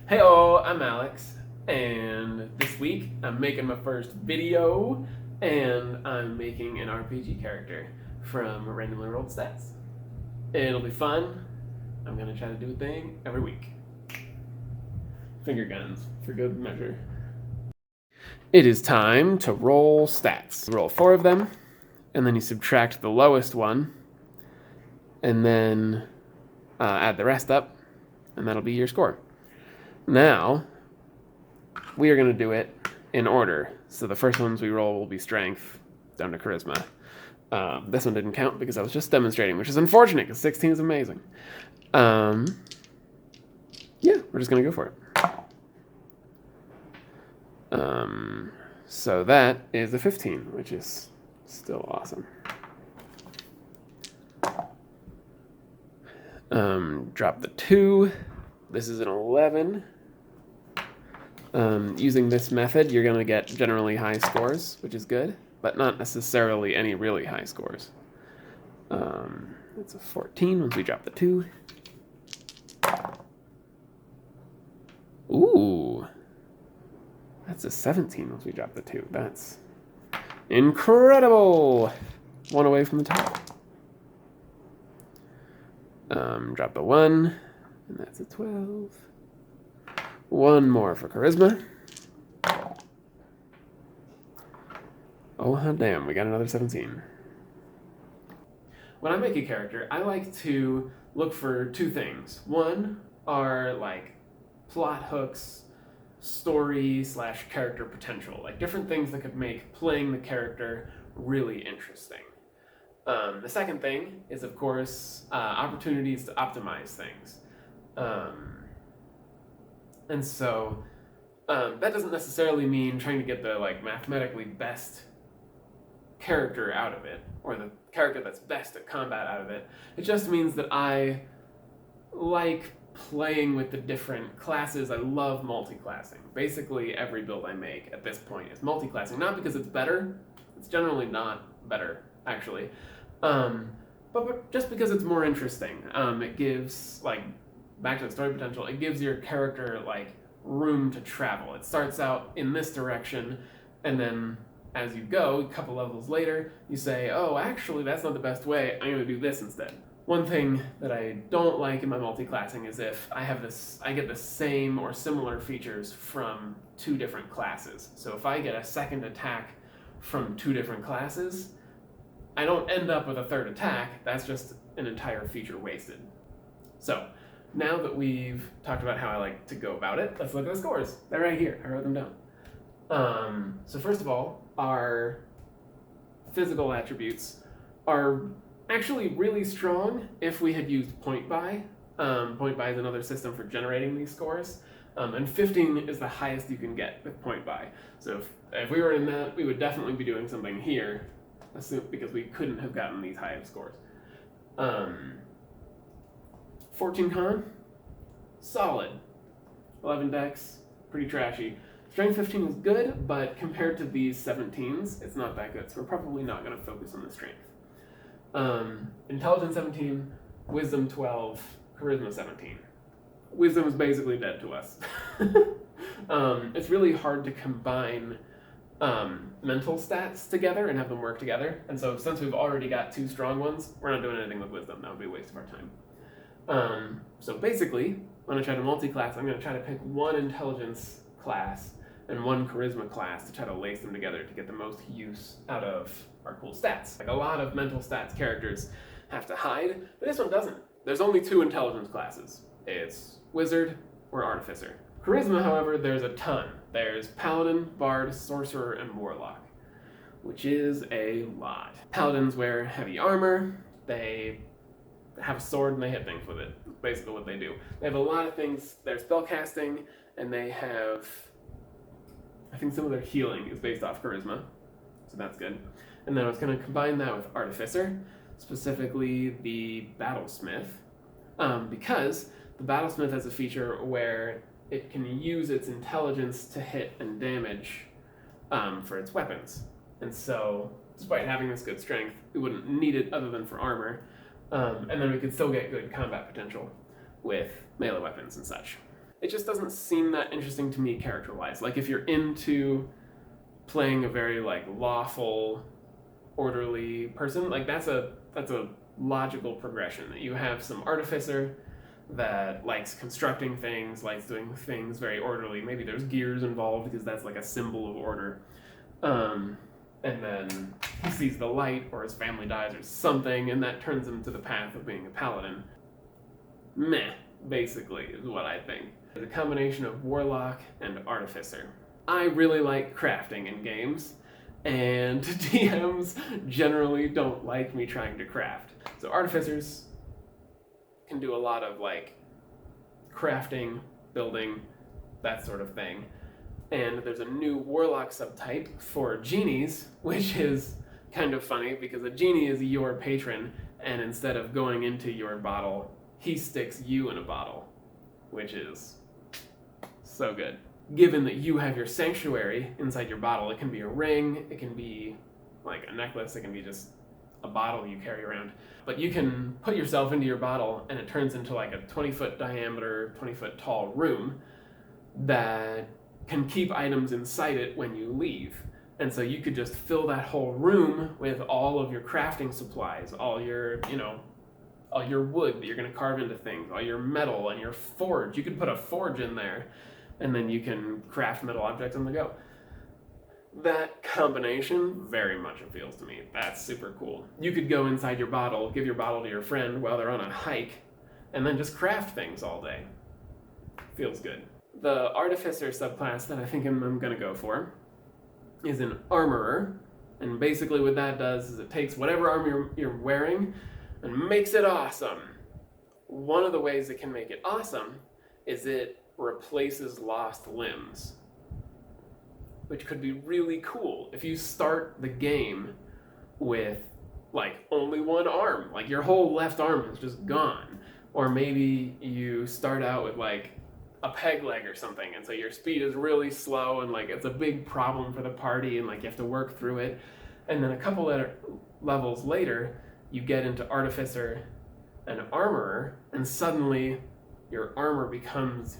Heyo, I'm Alex, and this week I'm making my first video, and I'm making an RPG character from randomly rolled stats. It'll be fun. I'm gonna try to do a thing every week. Finger guns for good measure. It is time to roll stats. You roll 4 of them, and then you subtract the lowest one, and then add the rest up, and that'll be your score. Now, we are going to do it in order. So the first ones we roll will be strength down to charisma. This one didn't count because I was just demonstrating, which is unfortunate because 16 is amazing. Yeah, we're just going to go for it. So that is a 15, which is still awesome. Drop the 2. This is an 11. Using this method, you're going to get generally high scores, which is good, but not necessarily any really high scores. It's a 14 once we drop the 2. Ooh. That's a 17 once we drop the 2. That's incredible! 1 away from the top. Drop the 1, and that's a 12. 1 more for charisma. Oh, hot damn, we got another 17. When I make a character, I like to look for 2 things. One are like plot hooks, story / character potential, like different things that could make playing the character really interesting. The second thing is, of course, opportunities to optimize things. And so that doesn't necessarily mean trying to get the mathematically best character out of it, or the character that's best at combat out of it. It just means that I like playing with the different classes. I love multi-classing. Basically, every build I make at this point is multi-classing. Not because it's better. It's generally not better, actually. But just because it's more interesting. It gives, back to the story potential, it gives your character, room to travel. It starts out in this direction, and then as you go, a couple levels later, you say, oh, actually, that's not the best way. I'm going to do this instead. One thing that I don't like in my multi-classing is if I get the same or similar features from 2 different classes. So if I get a second attack from 2 different classes, I don't end up with a third attack. That's just an entire feature wasted. So now that we've talked about how I like to go about it, let's look at the scores. They're right here. I wrote them down. So first of all, our physical attributes are actually really strong if we had used point buy. Point buy is another system for generating these scores. And 15 is the highest you can get with point buy. So if we were in that, we would definitely be doing something here, because we couldn't have gotten these high of scores. 14 con, solid. 11 dex, pretty trashy. Strength 15 is good, but compared to these 17s, it's not that good, so we're probably not going to focus on the strength. Intelligence 17, Wisdom 12, Charisma 17. Wisdom is basically dead to us. It's really hard to combine mental stats together and have them work together, and so since we've already got 2 strong ones, we're not doing anything with Wisdom. That would be a waste of our time. So basically, when I try to multi-class, I'm going to try to pick 1 intelligence class and 1 charisma class to try to lace them together to get the most use out of our cool stats. A lot of mental stats characters have to hide, but this one doesn't. There's only 2 intelligence classes. It's Wizard or Artificer. Charisma, however, there's a ton. There's Paladin, Bard, Sorcerer, and Warlock, which is a lot. Paladins wear heavy armor, they have a sword and they hit things with it. That's basically what they do. They have a lot of things. They're spellcasting, and they have, I think some of their healing is based off charisma, so that's good. And then I was going to combine that with Artificer, specifically the Battlesmith, because the Battlesmith has a feature where it can use its intelligence to hit and damage for its weapons. And so, despite having this good strength, we wouldn't need it other than for armor. And then we could still get good combat potential with melee weapons and such. it just doesn't seem that interesting to me character-wise. Like, if you're into playing a very, like, lawful, orderly person, like, that's a logical progression. That you have some artificer that likes constructing things, likes doing things very orderly. Maybe there's gears involved because that's like a symbol of order. And then he sees the light, or his family dies, or something, and that turns him to the path of being a paladin. Meh, basically, is what I think. The combination of warlock and artificer. I really like crafting in games, and DMs generally don't like me trying to craft. So artificers can do a lot of like crafting, building, that sort of thing. And there's a new warlock subtype for genies, which is kind of funny because a genie is your patron, and instead of going into your bottle, he sticks you in a bottle, which is so good. Given that you have your sanctuary inside your bottle, it can be a ring, it can be like a necklace, it can be just a bottle you carry around. But you can put yourself into your bottle and it turns into like a 20-foot diameter, 20-foot tall room that can keep items inside it when you leave. And so you could just fill that whole room with all of your crafting supplies, all your, all your wood that you're going to carve into things, all your metal and your forge. You could put a forge in there and then you can craft metal objects on the go. That combination very much appeals to me. That's super cool. You could go inside your bottle, give your bottle to your friend while they're on a hike, and then just craft things all day. Feels good. The artificer subclass that I think I'm going to go for is an armorer, and basically what that does is it takes whatever armor you're wearing and makes it awesome. One of the ways it can make it awesome is it replaces lost limbs, which could be really cool. If you start the game with like only one arm, like your whole left arm is just gone, or maybe you start out with like a peg leg or something, and so your speed is really slow and like it's a big problem for the party and like you have to work through it, and then a couple levels later you get into artificer and armorer, and suddenly your armor becomes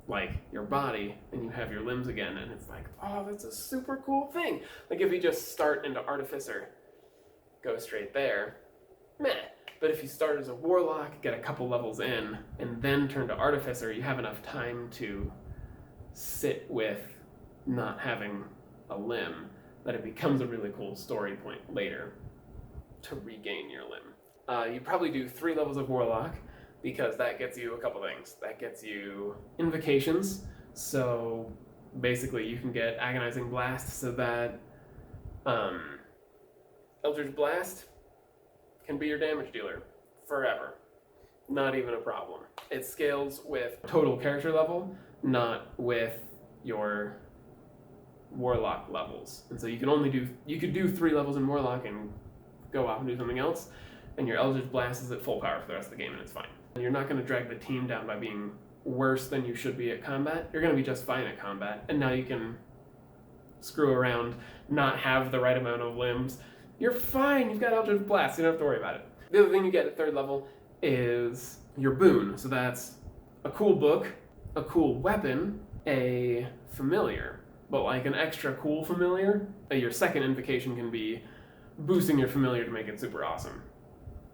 like your body and you have your limbs again, and it's like, oh, that's a super cool thing. Like if you just start into artificer, go straight there, meh. But if you start as a warlock, get a couple levels in, and then turn to artificer, you have enough time to sit with not having a limb that it becomes a really cool story point later to regain your limb. You probably do 3 levels of warlock, because that gets you a couple things. That gets you invocations, so basically you can get Agonizing Blast, so that Eldritch Blast can be your damage dealer forever. Not even a problem. It scales with total character level, not with your warlock levels. And so you could do 3 levels in warlock and go off and do something else, and your Eldritch Blast is at full power for the rest of the game, and it's fine. You're not going to drag the team down by being worse than you should be at combat. You're going to be just fine at combat, and now you can screw around, not have the right amount of limbs. You're fine, you've got Eldritch Blast, you don't have to worry about it. The other thing you get at 3rd level is your boon. So that's a cool book, a cool weapon, a familiar, but like an extra cool familiar. Your second invocation can be boosting your familiar to make it super awesome.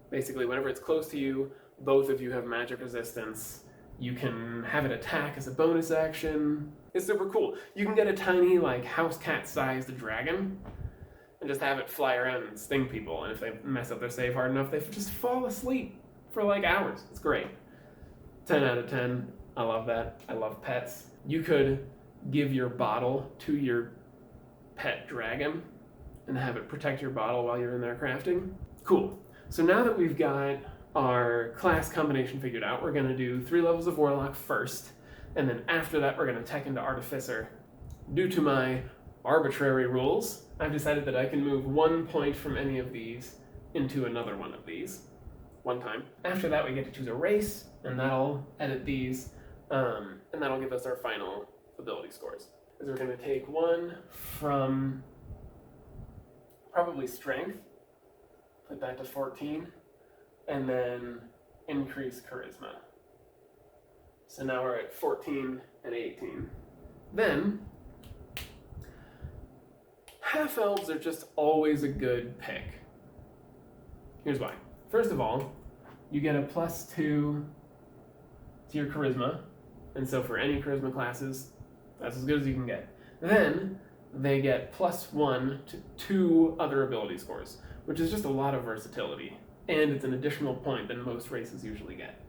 Basically, whenever it's close to you, both of you have magic resistance. You can have it attack as a bonus action. It's super cool. You can get a tiny, like, house cat-sized dragon and just have it fly around and sting people. And if they mess up their save hard enough, they just fall asleep for, like, hours. It's great. 10 out of 10. I love that. I love pets. You could give your bottle to your pet dragon and have it protect your bottle while you're in there crafting. Cool. So now that we've got our class combination figured out, we're going to do 3 levels of warlock first, and then after that we're going to tech into artificer. Due to my arbitrary rules, I've decided that I can move 1 point from any of these into another one of these, one time. After that we get to choose a race, and that'll edit these, and that'll give us our final ability scores. So we're going to take 1 from probably strength, put that to 14, and then increase charisma. So now we're at 14 and 18. Then, half-elves are just always a good pick. Here's why. First of all, you get a +2 to your charisma, and so for any charisma classes, that's as good as you can get. Then, they get +1 to 2 other ability scores, which is just a lot of versatility, and it's an additional point than most races usually get.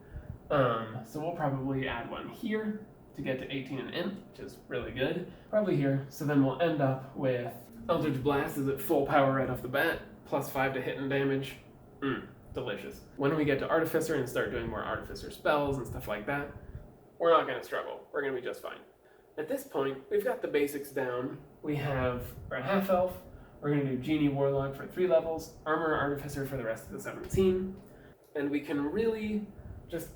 So we'll probably add one here to get to 18 and Int, which is really good. Probably here. So then we'll end up with Eldritch Blast is at full power right off the bat, +5 to hit and damage. Delicious. When we get to Artificer and start doing more Artificer spells and stuff like that, we're not going to struggle. We're going to be just fine. At this point, we've got the basics down. We're a half-elf. We're going to do Genie Warlock for 3 levels, Armor Artificer for the rest of the 17, and we can really just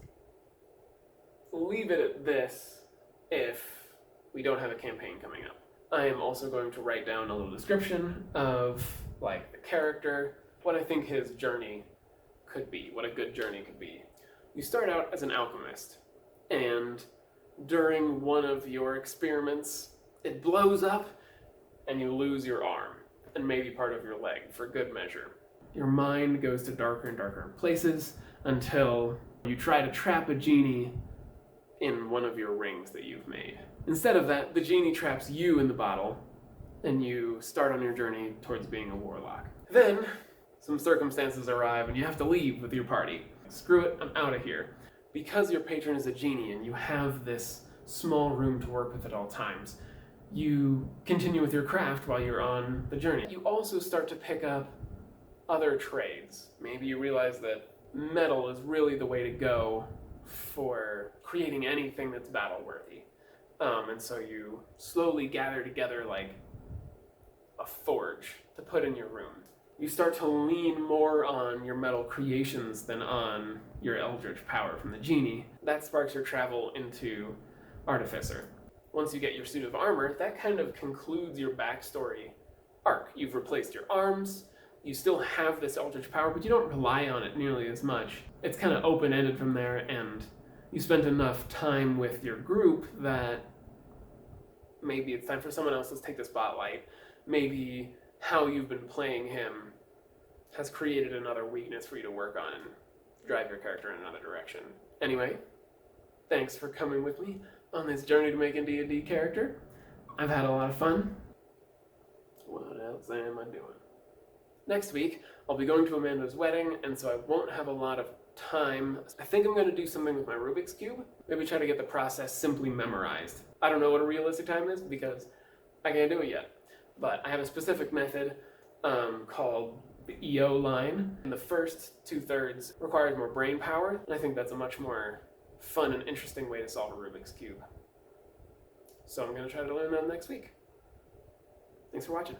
leave it at this if we don't have a campaign coming up. I am also going to write down a little description of like the character, what I think his journey could be, what a good journey could be. You start out as an alchemist, and during one of your experiments, it blows up and you lose your arm and maybe part of your leg for good measure. Your mind goes to darker and darker places until you try to trap a genie in one of your rings that you've made. Instead of that, the genie traps you in the bottle, and you start on your journey towards being a warlock. Then, some circumstances arrive and you have to leave with your party. Screw it, I'm out of here. Because your patron is a genie and you have this small room to work with at all times, you continue with your craft while you're on the journey. You also start to pick up other trades. Maybe you realize that metal is really the way to go for creating anything that's battle-worthy. And so you slowly gather together like a forge to put in your room. You start to lean more on your metal creations than on your eldritch power from the genie. That sparks your travel into Artificer. Once you get your suit of armor, that kind of concludes your backstory arc. You've replaced your arms, you still have this eldritch power, but you don't rely on it nearly as much. It's kind of open-ended from there, and you spent enough time with your group that maybe it's time for someone else to take the spotlight. Maybe how you've been playing him has created another weakness for you to work on and drive your character in another direction. Anyway, thanks for coming with me on this journey to make a D&D character. I've had a lot of fun. What else am I doing? Next week, I'll be going to Amanda's wedding, and so I won't have a lot of time. I think I'm going to do something with my Rubik's Cube. Maybe try to get the process simply memorized. I don't know what a realistic time is because I can't do it yet. But I have a specific method called the EO line. And the first 2/3 requires more brain power, and I think that's a much more fun and interesting way to solve a Rubik's Cube. So I'm going to try to learn that next week. Thanks for watching.